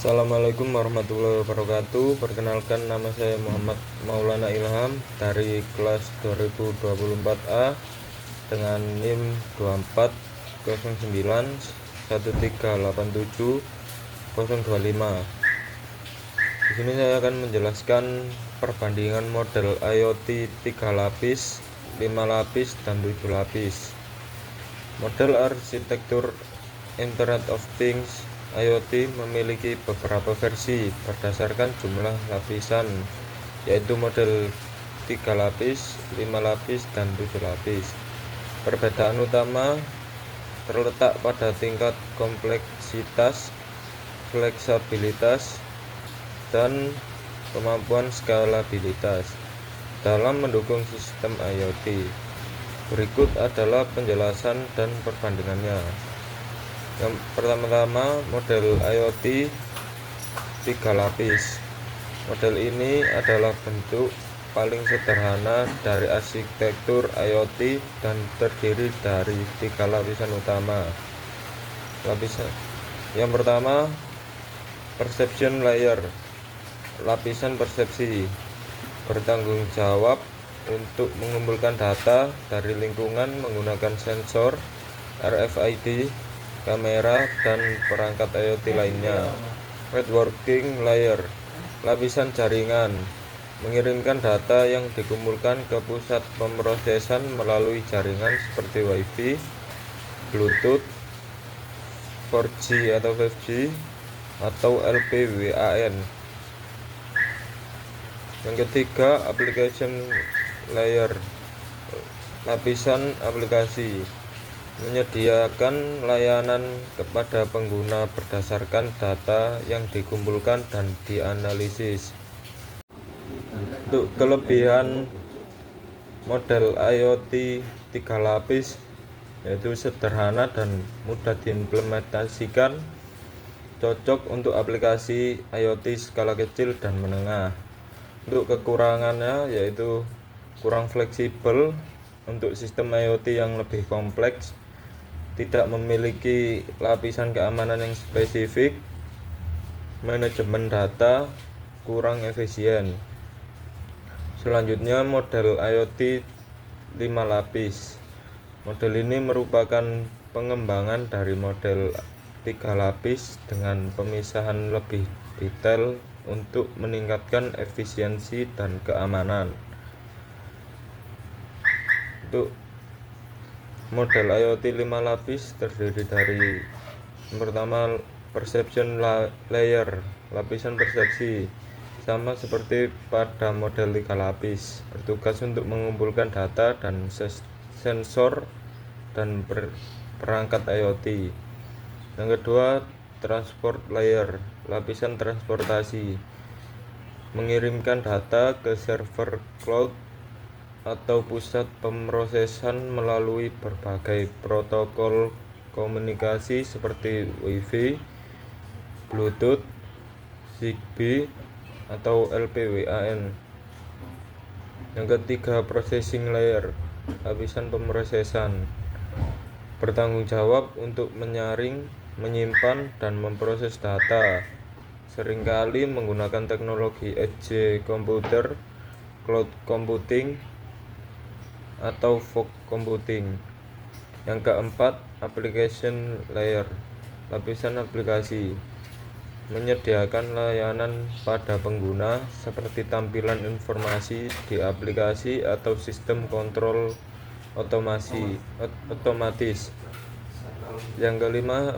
Assalamualaikum warahmatullahi wabarakatuh. Perkenalkan, nama saya Muhammad Maulana Ilham dari kelas 2024A dengan NIM 24091387025. Di sini saya akan menjelaskan perbandingan model IoT 3 lapis, 5 lapis, dan 7 lapis. Model arsitektur Internet of Things IoT memiliki beberapa versi berdasarkan jumlah lapisan, yaitu model 3 lapis, 5 lapis, dan 7 lapis. Perbedaan utama terletak pada tingkat kompleksitas, fleksibilitas, dan kemampuan skalabilitas dalam mendukung sistem IoT. Berikut adalah penjelasan dan perbandingannya. Yang pertama-tama, model IoT 3 lapis. Model ini adalah bentuk paling sederhana dari arsitektur IoT dan terdiri dari 3 lapisan utama. Yang pertama, perception layer. Lapisan persepsi bertanggung jawab untuk mengumpulkan data dari lingkungan menggunakan sensor, RFID, kamera, dan perangkat IoT lainnya. Networking layer, lapisan jaringan, mengirimkan data yang dikumpulkan ke pusat pemrosesan melalui jaringan seperti Wi-Fi, Bluetooth, 4G atau 5G, atau LPWAN. Yang ketiga, application layer, lapisan aplikasi, menyediakan layanan kepada pengguna berdasarkan data yang dikumpulkan dan dianalisis. Untuk kelebihan model IoT 3 lapis, yaitu sederhana dan mudah diimplementasikan, cocok untuk aplikasi IoT skala kecil dan menengah. Untuk kekurangannya yaitu kurang fleksibel untuk sistem IoT yang lebih kompleks, tidak memiliki lapisan keamanan yang spesifik, manajemen data kurang efisien. Selanjutnya, model IoT 5 lapis. Model ini merupakan pengembangan dari model 3 lapis dengan pemisahan lebih detail untuk meningkatkan efisiensi dan keamanan. Untuk model IoT 5 lapis terdiri dari yang pertama, perception layer, lapisan persepsi, sama seperti pada model 3 lapis, bertugas untuk mengumpulkan data dan sensor dan perangkat IoT. Yang kedua, transport layer, lapisan transportasi, mengirimkan data ke server cloud atau pusat pemrosesan melalui berbagai protokol komunikasi seperti Wi-Fi, Bluetooth, Zigbee, atau LPWAN. Yang ketiga, processing layer, lapisan pemrosesan, bertanggung jawab untuk menyaring, menyimpan, dan memproses data, seringkali menggunakan teknologi edge computer, cloud computing, atau fog computing. Yang keempat, application layer, lapisan aplikasi, menyediakan layanan pada pengguna seperti tampilan informasi di aplikasi atau sistem kontrol otomatis. Yang kelima,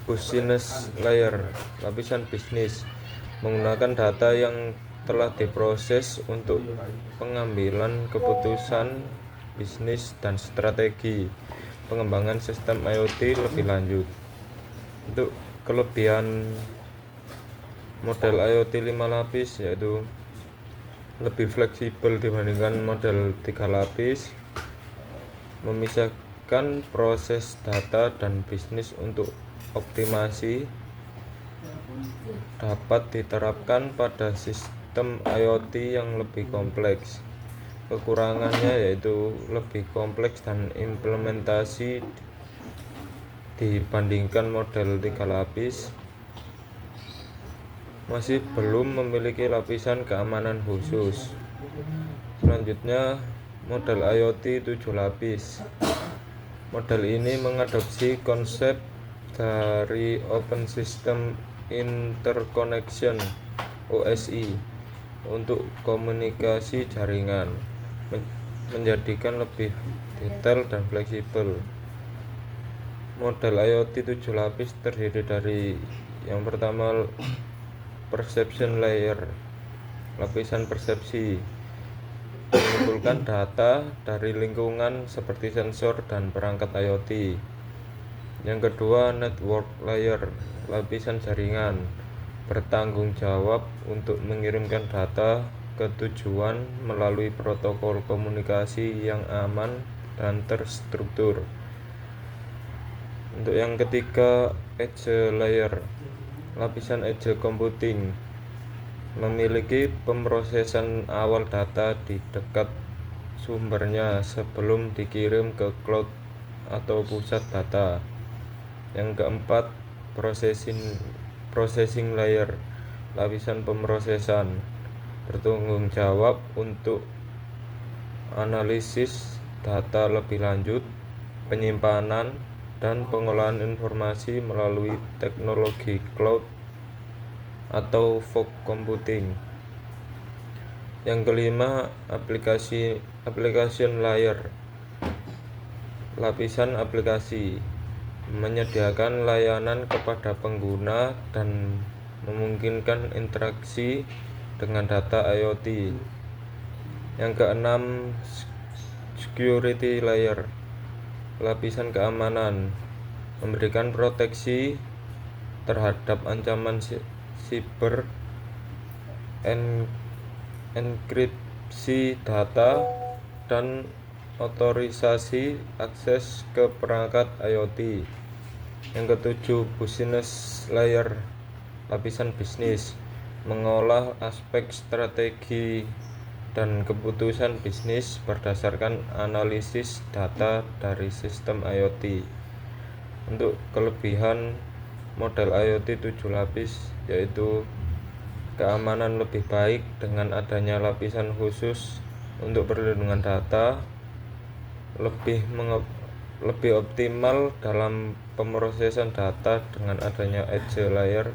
business layer, lapisan bisnis, menggunakan data yang telah diproses untuk pengambilan keputusan bisnis dan strategi pengembangan sistem IoT lebih lanjut. Untuk kelebihan model IoT 5 lapis yaitu lebih fleksibel dibandingkan model 3 lapis, memisahkan proses data dan bisnis untuk optimasi, dapat diterapkan pada sistem IoT yang lebih kompleks. Kekurangannya yaitu lebih kompleks dan implementasi dibandingkan model 3 lapis. masih belum memiliki lapisan keamanan khusus. Selanjutnya, model IoT 7 lapis. Model ini mengadopsi konsep dari Open System Interconnection (OSI) untuk komunikasi jaringan, menjadikan lebih detail dan fleksibel. Model IoT 7 lapis terdiri dari yang pertama, perception layer, lapisan persepsi, mengumpulkan data dari lingkungan seperti sensor dan perangkat IoT. Yang kedua, network layer, lapisan jaringan, bertanggung jawab untuk mengirimkan data ke tujuan melalui protokol komunikasi yang aman dan terstruktur. Untuk yang ketiga, edge layer, lapisan edge computing, memiliki pemrosesan awal data di dekat sumbernya sebelum dikirim ke cloud atau pusat data. Yang keempat, processing layer, lapisan pemrosesan, bertanggung jawab untuk analisis data lebih lanjut, penyimpanan, dan pengolahan informasi melalui teknologi cloud atau fog computing. Yang kelima, application layer, lapisan aplikasi, menyediakan layanan kepada pengguna dan memungkinkan interaksi dengan data IoT. Yang keenam, security layer, lapisan keamanan, memberikan proteksi terhadap ancaman siber, enkripsi data, dan otorisasi akses ke perangkat IoT. Yang ketujuh, business layer, lapisan bisnis, mengolah aspek strategi dan keputusan bisnis berdasarkan analisis data dari sistem IoT. Untuk kelebihan model IoT 7 lapis yaitu keamanan lebih baik dengan adanya lapisan khusus untuk perlindungan data, lebih optimal dalam pemrosesan data dengan adanya edge layer,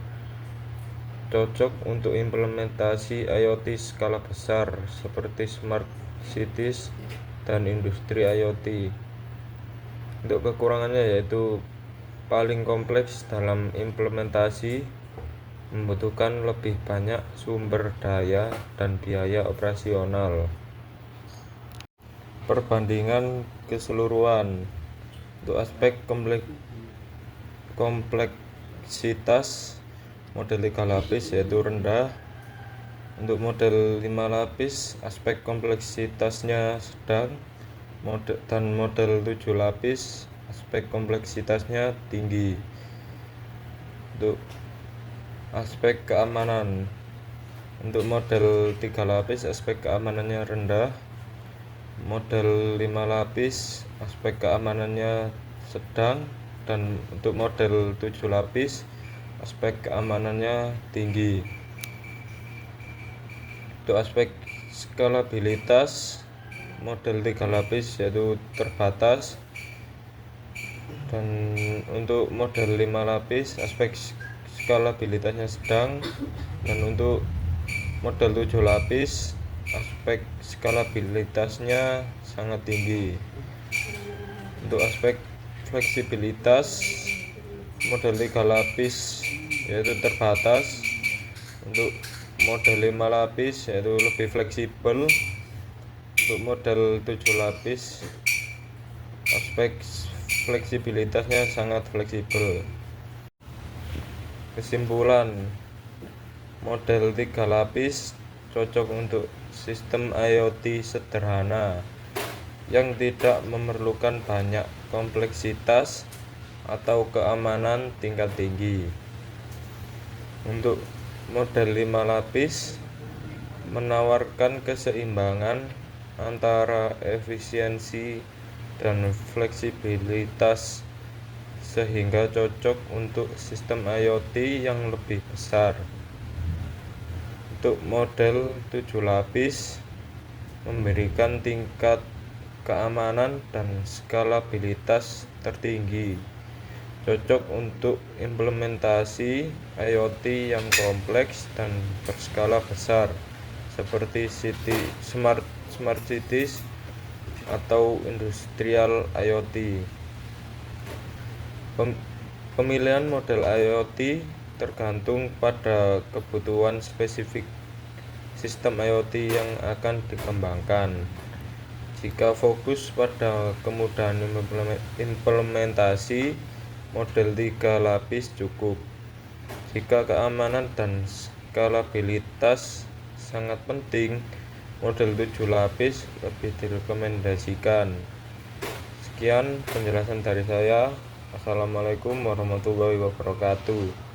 cocok untuk implementasi IoT skala besar seperti smart cities dan industri IoT. Untuk kekurangannya yaitu paling kompleks dalam implementasi, membutuhkan lebih banyak sumber daya dan biaya operasional. Perbandingan keseluruhan untuk aspek kompleksitas, model 3 lapis yaitu rendah. Untuk model 5 lapis aspek kompleksitasnya sedang, dan model 7 lapis aspek kompleksitasnya tinggi. Untuk aspek keamanan, untuk model 3 lapis aspek keamanannya rendah, model 5 lapis aspek keamanannya sedang, dan untuk model 7 lapis aspek keamanannya tinggi. Untuk aspek skalabilitas, model 3 lapis yaitu terbatas, dan untuk model 5 lapis aspek skalabilitasnya sedang, dan untuk model 7 lapis aspek skalabilitasnya sangat tinggi. Untuk aspek fleksibilitas, model 3 lapis yaitu terbatas, untuk model 5 lapis yaitu lebih fleksibel, untuk model 7 lapis aspek fleksibilitasnya sangat fleksibel. Kesimpulan, model 3 lapis cocok untuk sistem IoT sederhana yang tidak memerlukan banyak kompleksitas atau keamanan tingkat tinggi. Untuk model 5 lapis menawarkan keseimbangan antara efisiensi dan fleksibilitas sehingga cocok untuk sistem IoT yang lebih besar. Untuk model 7 lapis memberikan tingkat keamanan dan skalabilitas tertinggi, cocok untuk implementasi IoT yang kompleks dan berskala besar seperti smart cities atau industrial IoT. Pemilihan model IoT tergantung pada kebutuhan spesifik sistem IoT yang akan dikembangkan. Jika fokus pada kemudahan implementasi, model 3 lapis cukup. Jika keamanan dan skalabilitas sangat penting, model 7 lapis lebih direkomendasikan. Sekian penjelasan dari saya. Assalamualaikum warahmatullahi wabarakatuh.